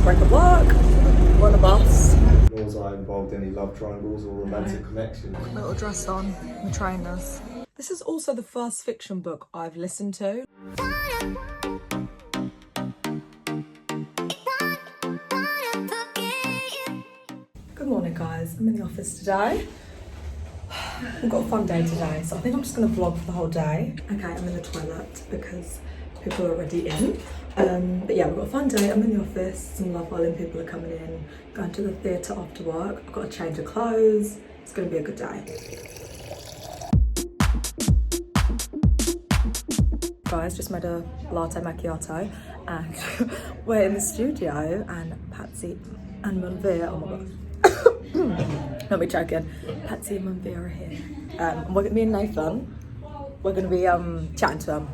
break at work. We're on a bus. Nor was I involved in any love triangles or romantic connections. My little dress on, my trainers. This is also the first fiction book I've listened to. Good morning guys, I'm in the office today. We've got a fun day today, so I think I'm just going to vlog for the whole day. Okay, I'm in the toilet because people are already in. But yeah, we've got a fun day. I'm in the office, some Love Island people are coming in, going to the theatre after work. I've got to change of clothes. It's going to be a good day. Guys, just made a latte macchiato and we're in the studio and Patsy and Monvia, oh my god. Not me joking. Patsy and Monvia are here. Me and Nathan, we're going to be chatting to them.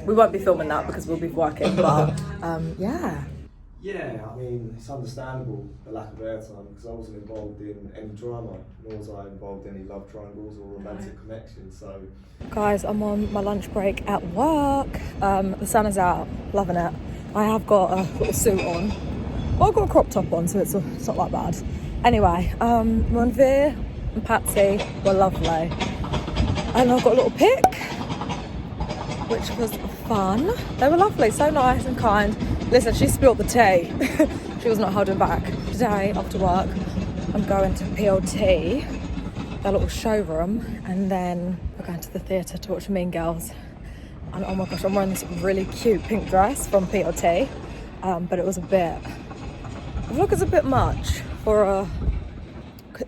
We won't be filming that because we'll be working, but yeah. Yeah, I mean, it's understandable, the lack of airtime, because I wasn't involved in any drama, nor was I involved in any love triangles or romantic connections, so... Guys, I'm on my lunch break at work. The sun is out, loving it. I have got a little suit on. Well, I've got a crop top on, so it's not that bad. Anyway, Monvia and Patsy were lovely. And I've got a little pic, which was fun. They were lovely, so nice and kind. Listen, she spilled the tea. She was not holding back. Today, after work, I'm going to PLT, their little showroom, and then we're going to the theatre to watch Mean Girls. And oh my gosh, I'm wearing this really cute pink dress from PLT, but it was a bit... The vlog is a bit much for a...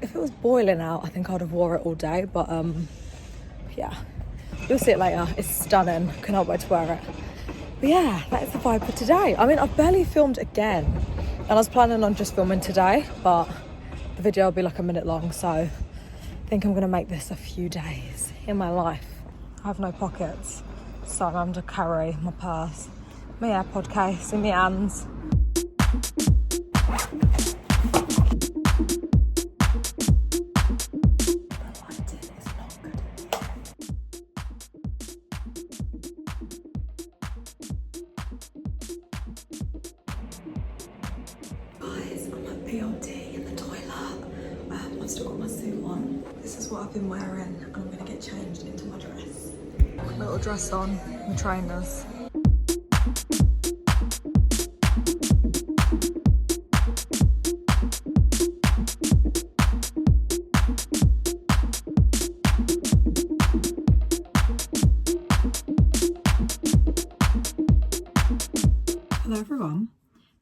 If it was boiling out, I think I'd have wore it all day, but yeah. You'll see it later. It's stunning. Cannot wait to wear it. But yeah, that is the vibe for today. I mean, I've barely filmed again. And I was planning on just filming today, but the video will be like a minute long. So I think I'm going to make this a few days in my life. I have no pockets, so I'm having to carry my purse, my AirPod case in my hands. PLT in the toilet. I've still got my suit on. This is what I've been wearing and I'm going to get changed into my dress. My little dress on, my trainers. Hello everyone.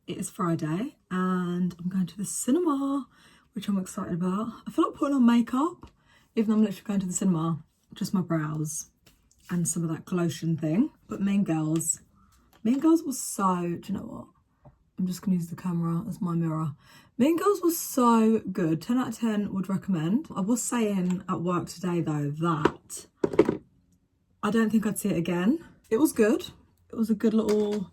It is Friday and I'm going to the cinema, which I'm excited about. I feel like putting on makeup, even though I'm literally going to the cinema. Just my brows and some of that lotion thing. But Mean Girls was so, do you know what? I'm just gonna use the camera as my mirror. Mean Girls was so good. 10 out of 10 would recommend. I was saying at work today though that I don't think I'd see it again. It was good. It was a good little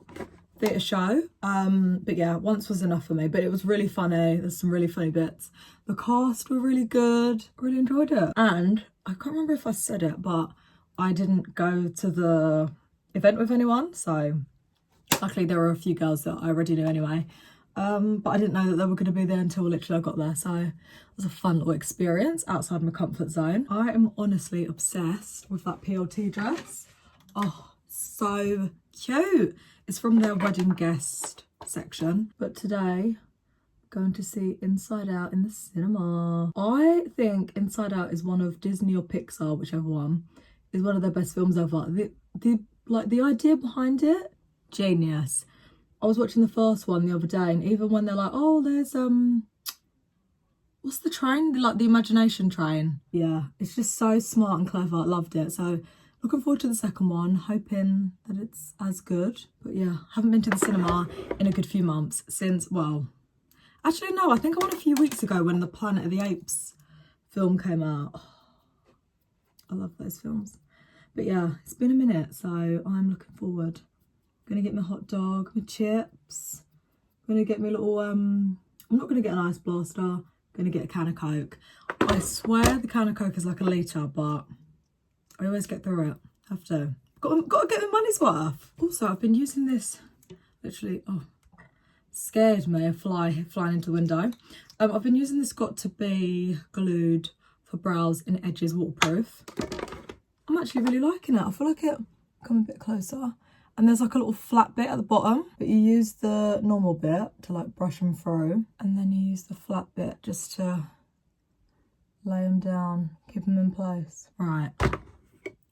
theatre show, but yeah, once was enough for me, but it was really funny. There's some really funny bits. The cast were really good. I really enjoyed it. And I can't remember if I said it, but I didn't go to the event with anyone, so luckily there were a few girls that I already knew anyway, but I didn't know that they were going to be there until literally I got there, so it was a fun little experience outside my comfort zone. I am honestly obsessed with that PLT dress. Oh, so cute. It's from their wedding guest section. But today, going to see Inside Out in the cinema. I think Inside Out is one of Disney or Pixar, whichever one, is one of their best films ever. The idea behind it, genius. I was watching the first one the other day, and even when they're like, oh, there's what's the train? Like the imagination train. Yeah, it's just so smart and clever. I loved it. So looking forward to the second one, hoping that it's as good. But yeah, haven't been to the cinema in a good few months since, well, actually no, I think I went a few weeks ago when the Planet of the Apes film came out. Oh, I love those films. But yeah, it's been a minute, so I'm looking forward. Gonna get my hot dog, my chips. Gonna get my little, I'm not gonna get an ice blaster. Gonna get a can of Coke. I swear the can of Coke is like a litre, but I always get through it. Have to. Got to get my money's worth. Also, I've been using this, literally, scared me of flying into the window. I've been using this Got To Be Glued for brows in edges waterproof. I'm actually really liking it. I feel like it come a bit closer. And there's like a little flat bit at the bottom, but you use the normal bit to like brush them through, and then you use the flat bit just to lay them down, keep them in place. Right, I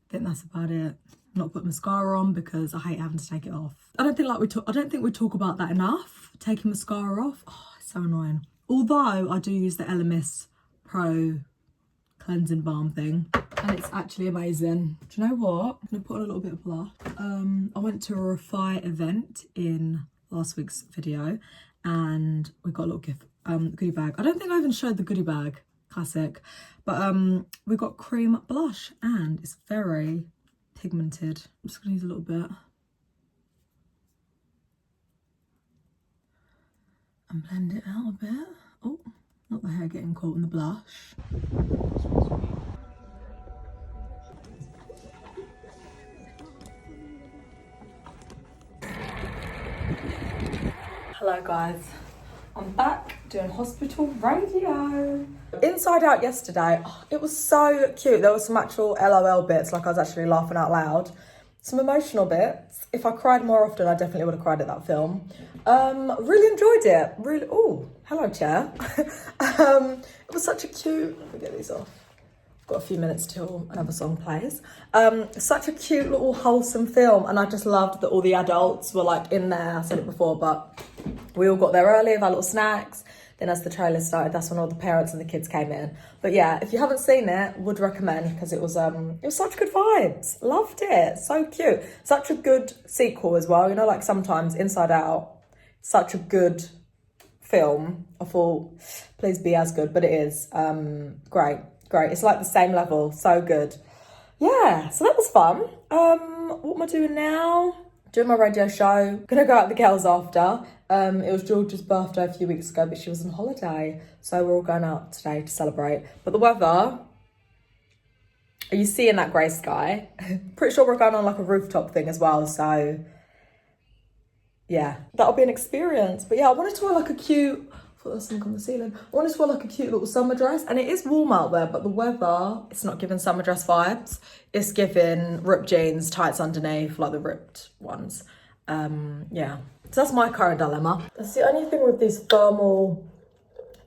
think that's about it. I'm not putting mascara on because I hate having to take it off. I don't think we talk about that enough. Taking mascara off, oh, it's so annoying. Although I do use the Elemis Pro cleansing balm thing, and it's actually amazing. Do you know what? I'm gonna put on a little bit of blush. I went to a Refi event in last week's video, and we got a little gift goodie bag. I don't think I even showed the goodie bag. Classic. But we got cream blush, and it's very pigmented. I'm just gonna use a little bit and blend it out a bit. Oh, not the hair getting caught in the blush. Hello guys, I'm back doing hospital radio. Inside Out yesterday, oh, it was so cute. There was some actual LOL bits, like I was actually laughing out loud. Some emotional bits. If I cried more often, I definitely would have cried at that film. Really enjoyed it. Really, oh, hello chair. It was such a cute, let me get these off. Got a few minutes till another song plays. Such a cute little wholesome film, and I just loved that all the adults were like in there. I said it before, but we all got there early with our little snacks. Then as the trailer started, that's when all the parents and the kids came in. But yeah, if you haven't seen it, would recommend, because it was such good vibes. Loved it, so cute. Such a good sequel as well. You know, like sometimes Inside Out, such a good film. I thought, please be as good, but it is. Great. It's like the same level, so good. Yeah, so that was fun. What am I doing now? Doing my radio show. Gonna go out with the girls after. It was George's birthday a few weeks ago, but she was on holiday. So we're all going out today to celebrate. But the weather, are you seeing that grey sky? Pretty sure we're going on like a rooftop thing as well. So yeah, that'll be an experience. But yeah, I wanted to wear like a cute, I thought there was something on the ceiling. I wanted to wear like a cute little summer dress, and it is warm out there, but the weather, it's not giving summer dress vibes. It's giving ripped jeans, tights underneath, like the ripped ones. Yeah, so that's my current dilemma. That's the only thing with these thermal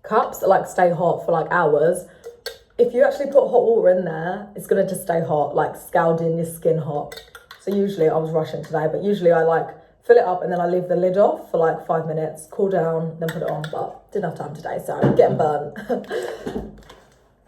cups that like stay hot for like hours. If you actually put hot water in there, it's gonna just stay hot, like scalding your skin hot. So usually, I was rushing today, but usually I like fill it up and then I leave the lid off for like 5 minutes, cool down, then put it on, but didn't have time today, so I'm getting burnt.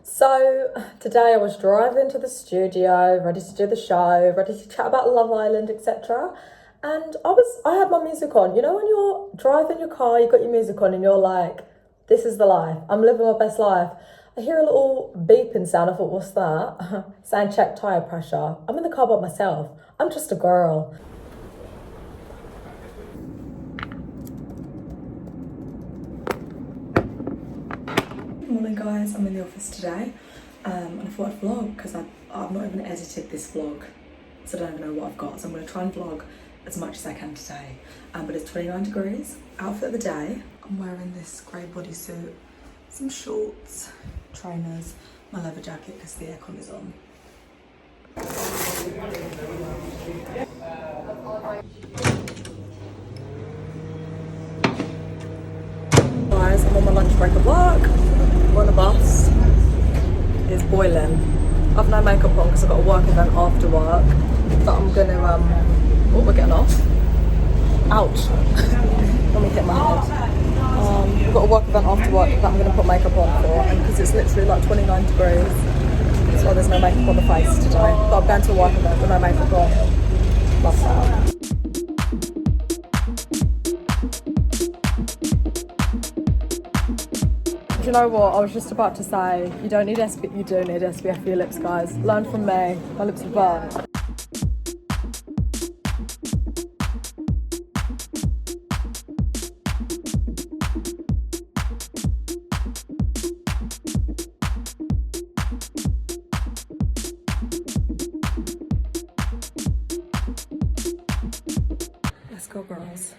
So today I was driving to the studio, ready to do the show, ready to chat about Love Island, etc. And I had my music on. You know when you're driving your car, you got your music on and you're like, this is the life, I'm living my best life. I hear a little beeping sound, I thought, what's that? Saying check tyre pressure. I'm in the car by myself, I'm just a girl. Morning guys, I'm in the office today, and I thought I'd vlog because I've not even edited this vlog, so I don't even know what I've got, so I'm going to try and vlog as much as I can today. But it's 29 degrees, outfit of the day. I'm wearing this grey bodysuit, some shorts, trainers, my leather jacket because the aircon is on. Guys, I'm on my lunch break at work. We're on a bus. It's boiling. I've no makeup on because I've got a work event after work. But I'm gonna oh, we're getting off. Ouch. Let me hit my head. I've got a work event after work that I'm gonna put makeup on for, and because it's literally like 29 degrees, that's why there's no makeup on the face today. But I'm going to a work event with no makeup on. Love that. Do you know what? I was just about to say, you don't need SPF, you do need SPF for your lips, guys. Learn from me. My lips are burnt. Let's go, girls.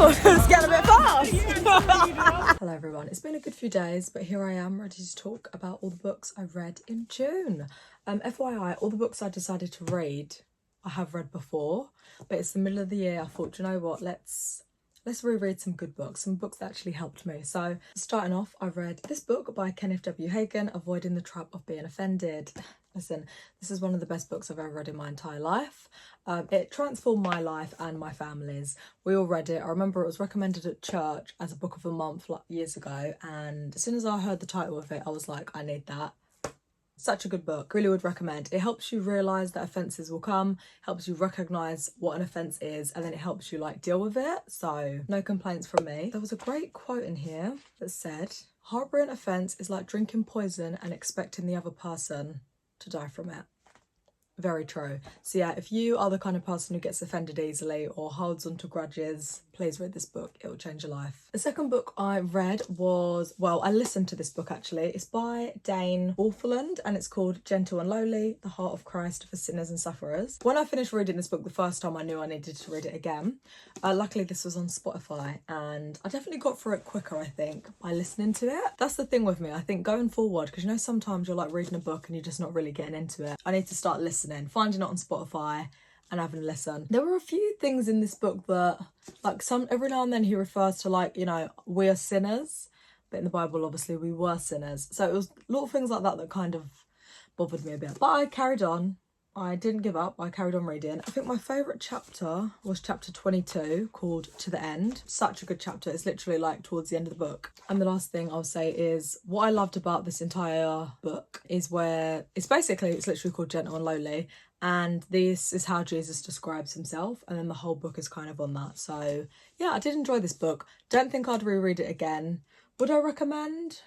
Oh, it's getting a bit fast. Hello everyone, it's been a good few days, but here I am ready to talk about all the books I read in June. FYI, all the books I decided to read, I have read before, but it's the middle of the year. I thought, do you know what, let's reread some good books, some books that actually helped me. So starting off, I read this book by Kenneth W. Hagan, Avoiding the Trap of Being Offended. Listen, this is one of the best books I've ever read in my entire life. It transformed my life and my family's. We all read it. I remember it was recommended at church as a book of the month like years ago, and as soon as I heard the title of it, I was like, I need that. Such a good book, really would recommend. It helps you realise that offences will come, helps you recognise what an offence is, and then it helps you like deal with it. So no complaints from me. There was a great quote in here that said, harbouring offence is like drinking poison and expecting the other person to die from it. Very true. So yeah, if you are the kind of person who gets offended easily or holds onto grudges, please read this book. It will change your life. The second book I read was, well, I listened to this book actually. It's by Dane Orphaland and it's called Gentle and Lowly, The Heart of Christ for Sinners and Sufferers. When I finished reading this book the first time, I knew I needed to read it again. Luckily this was on Spotify and I definitely got through it quicker, I think, by listening to it. That's the thing with me. I think going forward, because you know sometimes you're like reading a book and you're just not really getting into it. I need to start listening, finding it on Spotify and having a listen. There were a few things in this book that, like, every now and then he refers to, like, you know, we are sinners, but in the Bible obviously we were sinners. So it was a lot of things like that that kind of bothered me a bit, but I carried on. I didn't give up. I carried on reading. I think my favourite chapter was chapter 22 called To the End. Such a good chapter. It's literally like towards the end of the book. And the last thing I'll say is what I loved about this entire book is where it's literally called Gentle and Lowly. And this is how Jesus describes himself. And then the whole book is kind of on that. So yeah, I did enjoy this book. Don't think I'd reread it again. Would I recommend?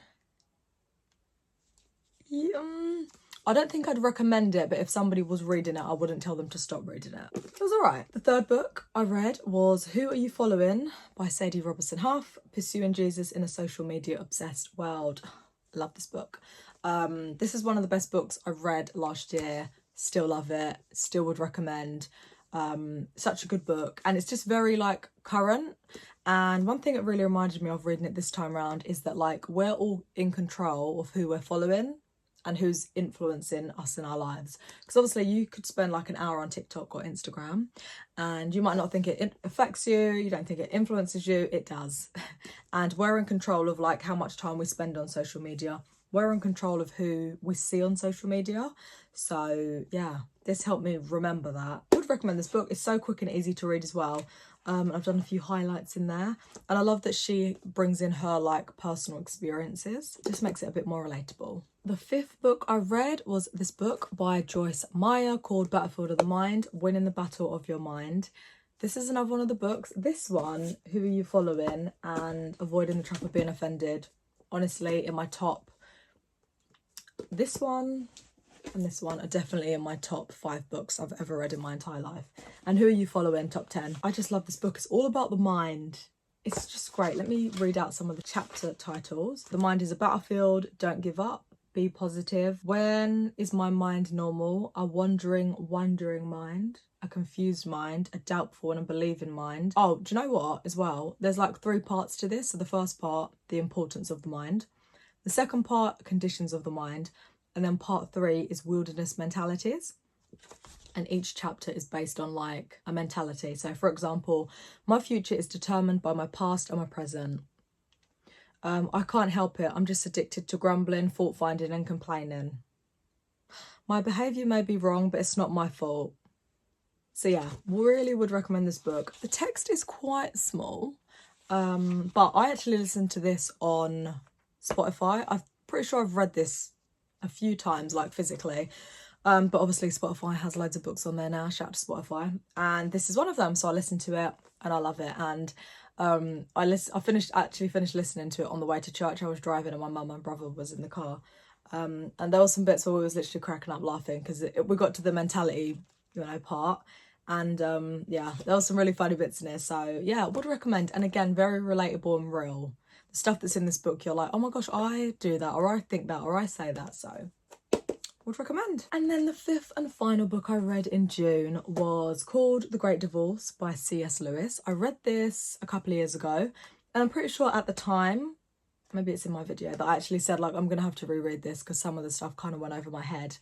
Yeah, I don't think I'd recommend it, but if somebody was reading it, I wouldn't tell them to stop reading it. It was all right. The third book I read was Who Are You Following by Sadie Robertson Huff, Pursuing Jesus in a Social Media Obsessed World. Love this book. This is one of the best books I've read last year. Still love it. Still would recommend. Such a good book. And it's just very like current. And one thing it really reminded me of reading it this time around is that like we're all in control of who we're following and who's influencing us in our lives. Because obviously you could spend like an hour on TikTok or Instagram and you might not think it affects you, you don't think it influences you, it does. And we're in control of like how much time we spend on social media. We're in control of who we see on social media. So yeah, this helped me remember that. I would recommend this book. It's so quick and easy to read as well. I've done a few highlights in there and I love that she brings in her like personal experiences. It just makes it a bit more relatable. The fifth book I read was this book by Joyce Meyer called Battlefield of the Mind, Winning the Battle of Your Mind. This is another one of the books. This one, Who Are You Following and Avoiding the Trap of Being Offended, honestly in my top. This one and this one are definitely in my top 5 books I've ever read in my entire life. And Who Are You Following? Top 10. I just love this book. It's all about the mind. It's just great. Let me read out some of the chapter titles. The mind is a battlefield. Don't give up. Be positive. When is my mind normal? A wandering mind. A confused mind. A doubtful and a believing mind. Oh, do you know what as well? There's like 3 parts to this. So the first part, the importance of the mind. The second part, conditions of the mind. And then part 3 is wilderness mentalities. And each chapter is based on like a mentality. So for example, my future is determined by my past and my present. I can't help it. I'm just addicted to grumbling, fault finding and complaining. My behaviour may be wrong, but it's not my fault. So yeah, really would recommend this book. The text is quite small, but I actually listened to this on Spotify. I'm pretty sure I've read this a few times, like physically, but obviously Spotify has loads of books on there now. Shout out to Spotify, and this is one of them. So I listened to it and I love it. And I finished listening to it on the way to church. I was driving and my mum and brother was in the car, and there was some bits where we was literally cracking up laughing because we got to the mentality, you know, part. And yeah, there was some really funny bits in here. So yeah, would recommend. And again, very relatable and real. The stuff that's in this book, you're like, oh my gosh, I do that, or I think that, or I say that. So would recommend. And then the fifth and final book I read in June was called The Great Divorce by C.S. Lewis. I read this a couple of years ago, and I'm pretty sure at the time, maybe it's in my video, that I actually said like I'm gonna have to reread this because some of the stuff kind of went over my head.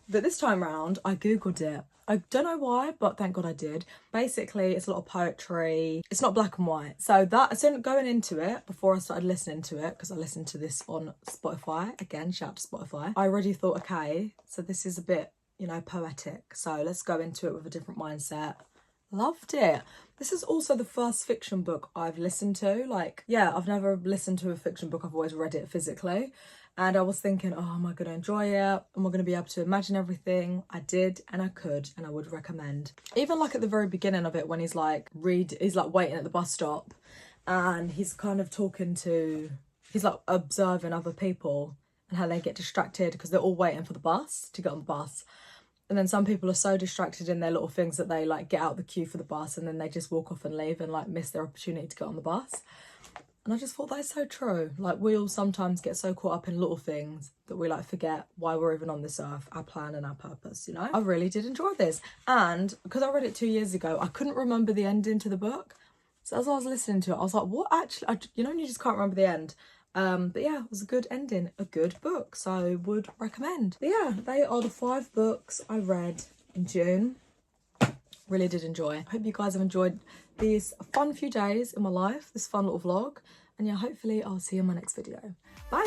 But this time round, I googled it. I don't know why, but thank God I did. Basically, it's a lot of poetry. It's not black and white. So that, so going into it, before I started listening to it, because I listened to this on Spotify, again, shout out to Spotify, I already thought, okay, so this is a bit, you know, poetic. So let's go into it with a different mindset. Loved it. This is also the first fiction book I've listened to. Like, yeah, I've never listened to a fiction book. I've always read it physically. And I was thinking, oh, am I going to enjoy it? Am I going to be able to imagine everything? I did, and I could, and I would recommend. Even like at the very beginning of it, when he's like waiting at the bus stop, and he's kind of he's like observing other people and how they get distracted because they're all waiting for the bus to get on the bus. And then some people are so distracted in their little things that they like get out the queue for the bus and then they just walk off and leave and like miss their opportunity to get on the bus. And I just thought that's so true. Like, we all sometimes get so caught up in little things that we like forget why we're even on this earth, our plan and our purpose, you know? I really did enjoy this. And because I read it 2 years ago, I couldn't remember the ending to the book. So as I was listening to it, I was like, what actually, you know, you just can't remember the end. But yeah, it was a good ending, a good book. So I would recommend. But yeah, they are the 5 books I read in June. Really did enjoy. I hope you guys have enjoyed these fun few days in my life, this fun little vlog. And yeah, hopefully I'll see you in my next video. Bye!